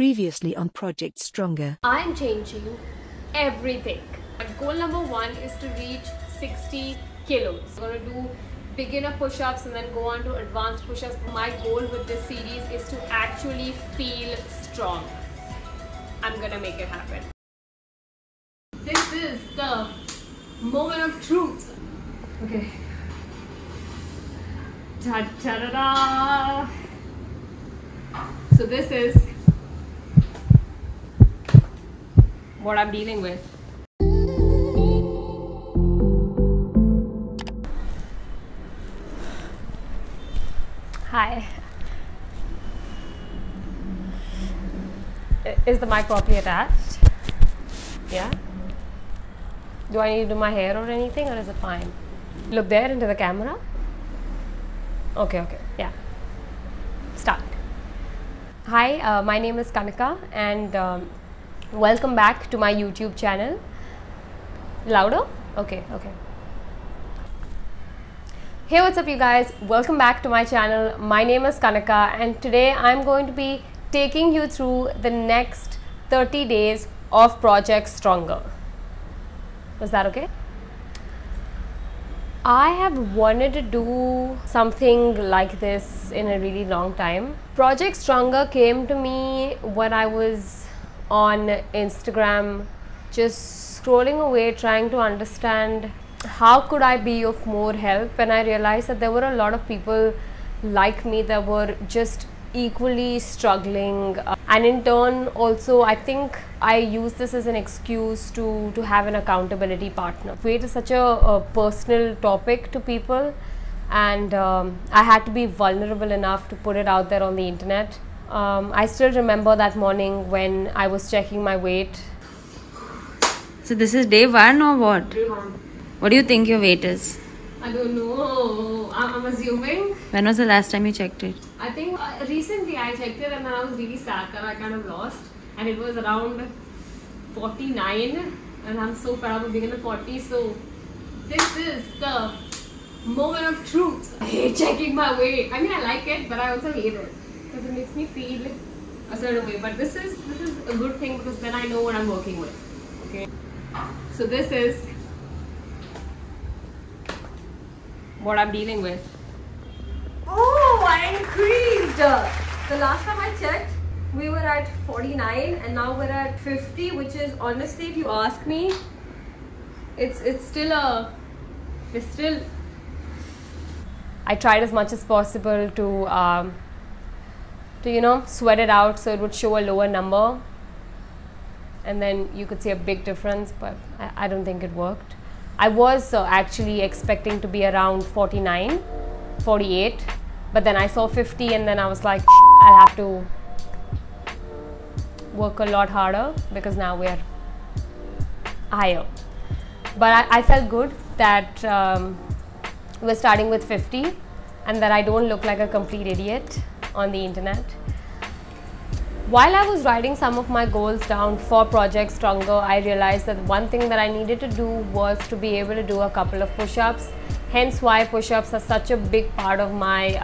Previously on Project Stronger. I'm changing everything. Goal number 1 is to reach 60 kilos. I'm going to do beginner push-ups and then go on to advanced push-ups. My goal with this series is to actually feel strong. I'm going to make it happen. This is the moment of truth. Okay. Ta-da-da-da! So this is what I'm dealing with. Hi. Is the mic properly attached? Yeah? Do I need to do my hair or anything, or is it fine? Look there into the camera. Okay, yeah. Start. Hi, my name is Kanika and welcome back to my YouTube channel. Louder? Okay. Hey, what's up you guys? Welcome back to my channel. My name is Kanika and today I'm going to be taking you through the next 30 days of Project Stronger. Was that okay? I have wanted to do something like this in a really long time. Project Stronger came to me when I was on Instagram, just scrolling away, trying to understand how could I be of more help, and I realized that there were a lot of people like me that were just equally struggling, and in turn also I think I use this as an excuse to have an accountability partner. Weight is such a personal topic to people, and I had to be vulnerable enough to put it out there on the internet. I still remember that morning when I was checking my weight. So this is day 1 or what? Day 1. What do you think your weight is? I don't know. I'm assuming. When was the last time you checked it? I think recently I checked it and then I was really sad that I kind of lost, and it was around 49, and I'm so fed up of being in the 40s. So this is the moment of truth. I hate checking my weight. I mean, I like it, but I also hate it because it makes me feel a certain way. But this is a good thing because then I know what I'm working with. Okay. So this is what I'm dealing with. Oh, I increased! The last time I checked, we were at 49 and now we're at 50, which is honestly, if you ask me, it's still I tried as much as possible to you know, sweat it out so it would show a lower number and then you could see a big difference, but I don't think it worked. I was actually expecting to be around 49, 48, but then I saw 50 and then I was like, I'll have to work a lot harder because now we're higher. But I felt good that we're starting with 50 and that I don't look like a complete idiot on the internet. While I was writing some of my goals down for Project Stronger, I realized that one thing that I needed to do was to be able to do a couple of push-ups. Hence why push-ups are such a big part of my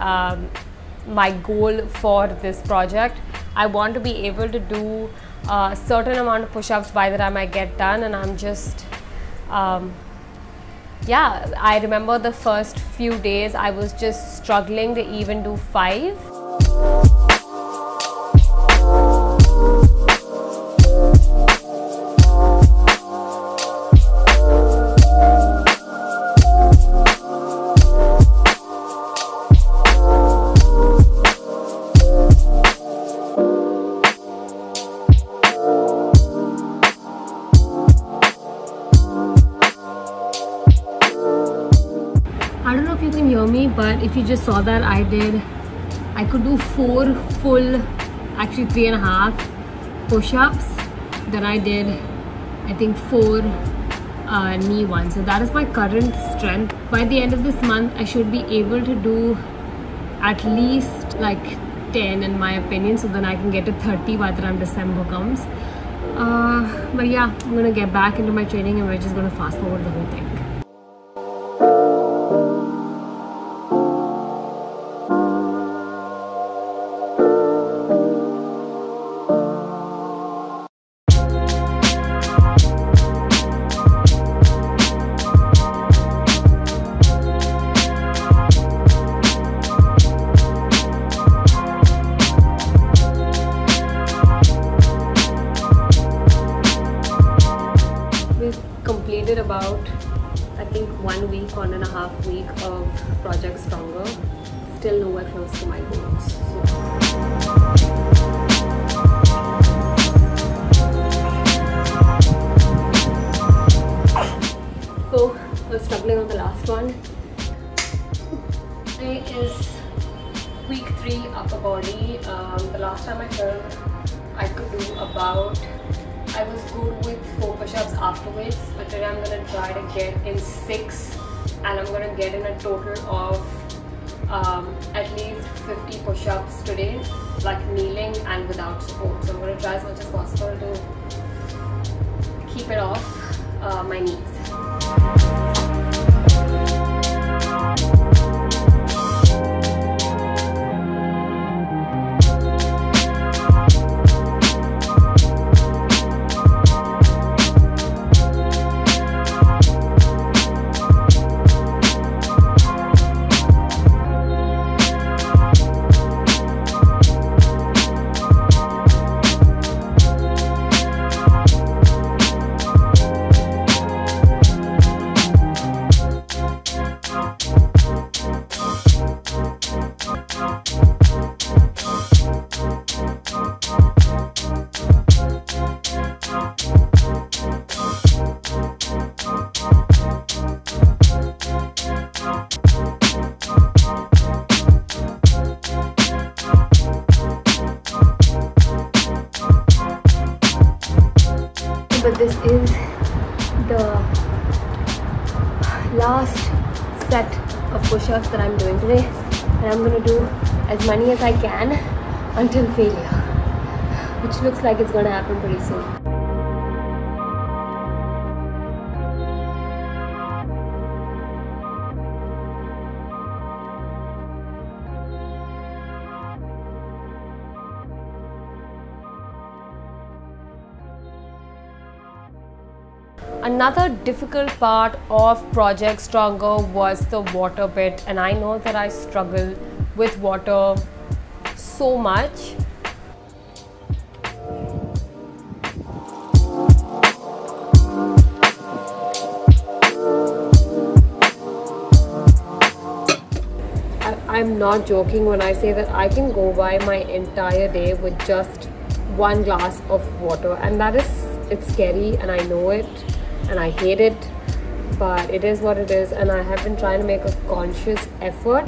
my goal for this project. I want to be able to do a certain amount of push-ups by the time I get done, and I'm just yeah, I remember the first few days I was just struggling to even do 5. I don't know if you can hear me, but if you just saw that I could do 4 full, actually 3.5 push-ups. Then I did, I think 4 knee ones. So that is my current strength. By the end of this month, I should be able to do at least like 10 in my opinion. So then I can get to 30 by the time December comes. But yeah, I'm gonna get back into my training and we're just gonna fast forward the whole thing. about, I think, 1 week, 1.5 week of Project Stronger. Still nowhere close to my goals. So I was struggling on the last one. Today is week 3 upper body. The last time I filmed, I could do about, I was good with 4 push-ups afterwards, but today I'm gonna try to get in 6, and I'm gonna get in a total of at least 50 push-ups today, like kneeling and without support. So I'm gonna try as much as possible to keep it off my knees. But this is the last set of push-ups that I'm doing today, and I'm going to do as many as I can until failure, which looks like it's going to happen pretty soon. Another difficult part of Project Stronger was the water bit, and I know that I struggle with water so much. I'm not joking when I say that I can go by my entire day with just 1 glass of water, and that is, it's scary, and I know it. And I hate it, but it is what it is, and I have been trying to make a conscious effort.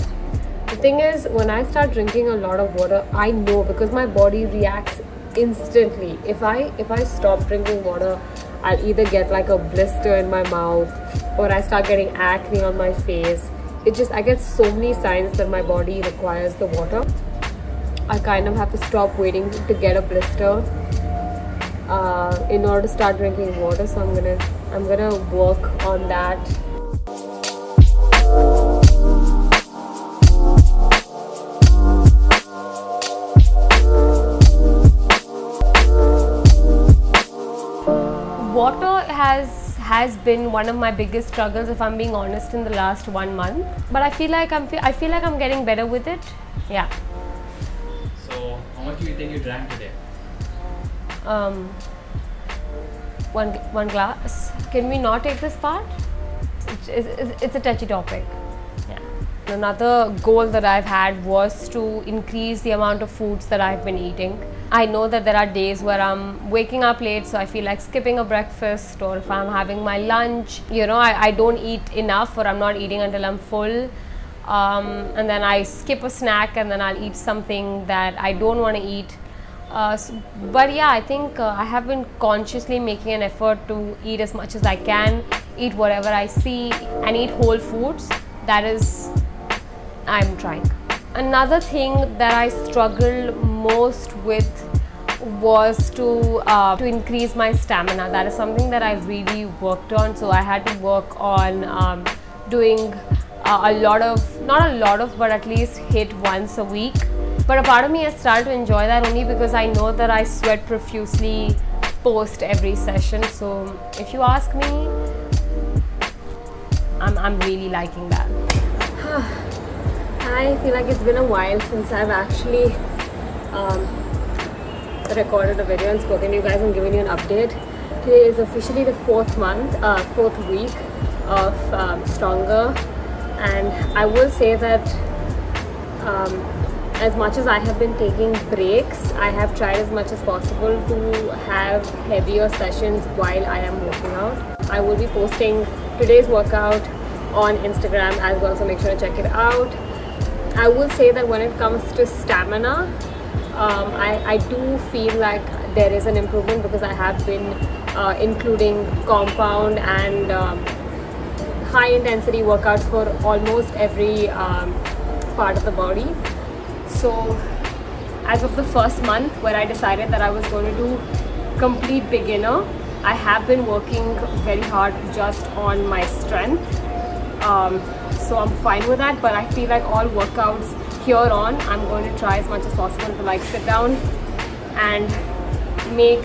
The thing is, when I start drinking a lot of water, I know, because my body reacts instantly. If I stop drinking water, I'll either get like a blister in my mouth, or I start getting acne on my face. I get so many signs that my body requires the water. I kind of have to stop waiting to get a blister in order to start drinking water, so I'm gonna work on that. Water has been one of my biggest struggles, if I'm being honest, in the last 1 month. But I feel like I'm getting better with it. Yeah. So how much do you think you drank today? One glass. Can we not take this part? It's a touchy topic. Yeah. Another goal that I've had was to increase the amount of foods that I've been eating. I know that there are days where I'm waking up late, so I feel like skipping a breakfast, or if I'm having my lunch, you know, I don't eat enough, or I'm not eating until I'm full. And then I skip a snack, and then I'll eat something that I don't want to eat. But yeah, I think I have been consciously making an effort to eat as much as I can, eat whatever I see, and eat whole foods. That is, I'm trying. Another thing that I struggled most with was to increase my stamina. That is something that I really worked on. So I had to work on doing a lot of, not a lot of, but at least hit once a week. But a part of me has started to enjoy that only because I know that I sweat profusely post every session. So if you ask me, I'm really liking that. I feel like it's been a while since I've actually recorded a video and spoken to you guys and given you an update. Today is officially the fourth week of Stronger, and I will say that as much as I have been taking breaks, I have tried as much as possible to have heavier sessions while I am working out. I will be posting today's workout on Instagram as well, so make sure to check it out. I will say that when it comes to stamina, I do feel like there is an improvement because I have been including compound and high intensity workouts for almost every part of the body. So as of the first month where I decided that I was going to do complete beginner, I have been working very hard just on my strength. So I'm fine with that, but I feel like all workouts here on, I'm going to try as much as possible to like sit down and make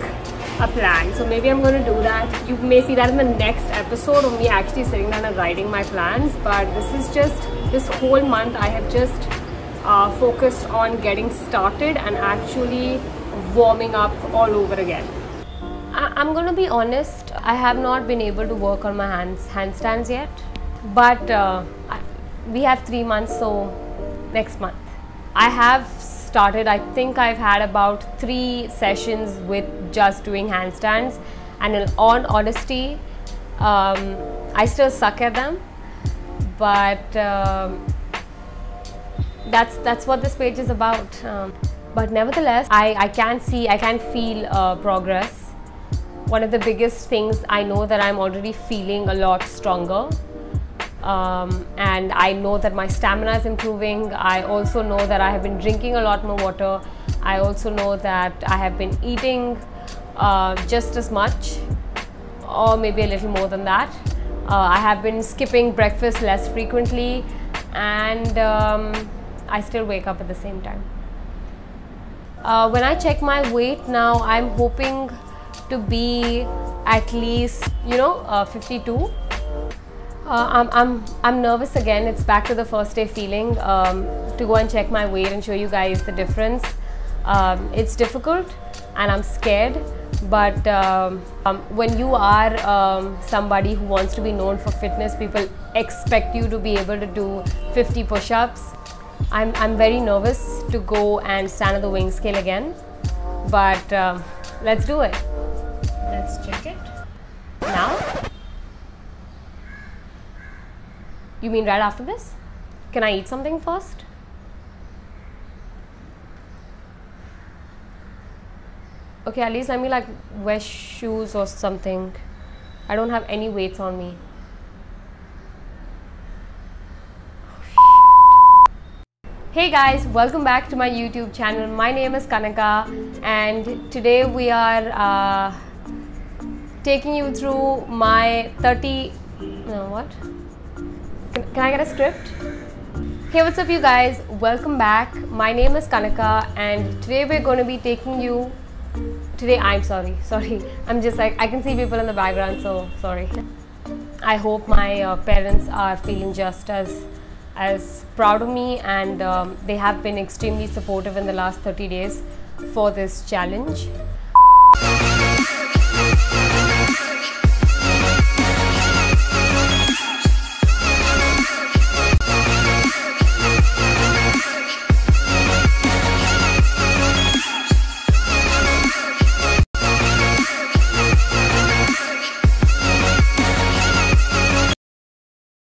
a plan. So maybe I'm going to do that. You may see that in the next episode of me actually sitting down and writing my plans, but this whole month I have just focused on getting started and actually warming up all over again. I'm going to be honest, I have not been able to work on my handstands yet, but we have 3 months, so next month. I have started, I think I've had about 3 sessions with just doing handstands, and in all honesty, I still suck at them, but that's what this page is about. But nevertheless, I can feel progress. One of the biggest things, I know that I'm already feeling a lot stronger. And I know that my stamina is improving. I also know that I have been drinking a lot more water. I also know that I have been eating just as much, or maybe a little more than that. I have been skipping breakfast less frequently, and I still wake up at the same time. When I check my weight now, I'm hoping to be at least 52. I'm nervous again. It's back to the first day feeling to go and check my weight and show you guys the difference. It's difficult and I'm scared, but when you are somebody who wants to be known for fitness, people expect you to be able to do 50 push-ups. I'm very nervous to go and stand at the weighing scale again, but let's do it. Let's check it now. You mean right after this? Can I eat something first? Okay, at least let me like wear shoes or something. I don't have any weights on me. Hey guys, welcome back to my YouTube channel. My name is Kanaka, and today we are taking you through my Can I get a script? Hey, what's up you guys? Welcome back. My name is Kanaka, and today we're going to be taking you... I'm sorry. I'm just like, I can see people in the background, so sorry. I hope my parents are feeling just as proud of me, and they have been extremely supportive in the last 30 days for this challenge.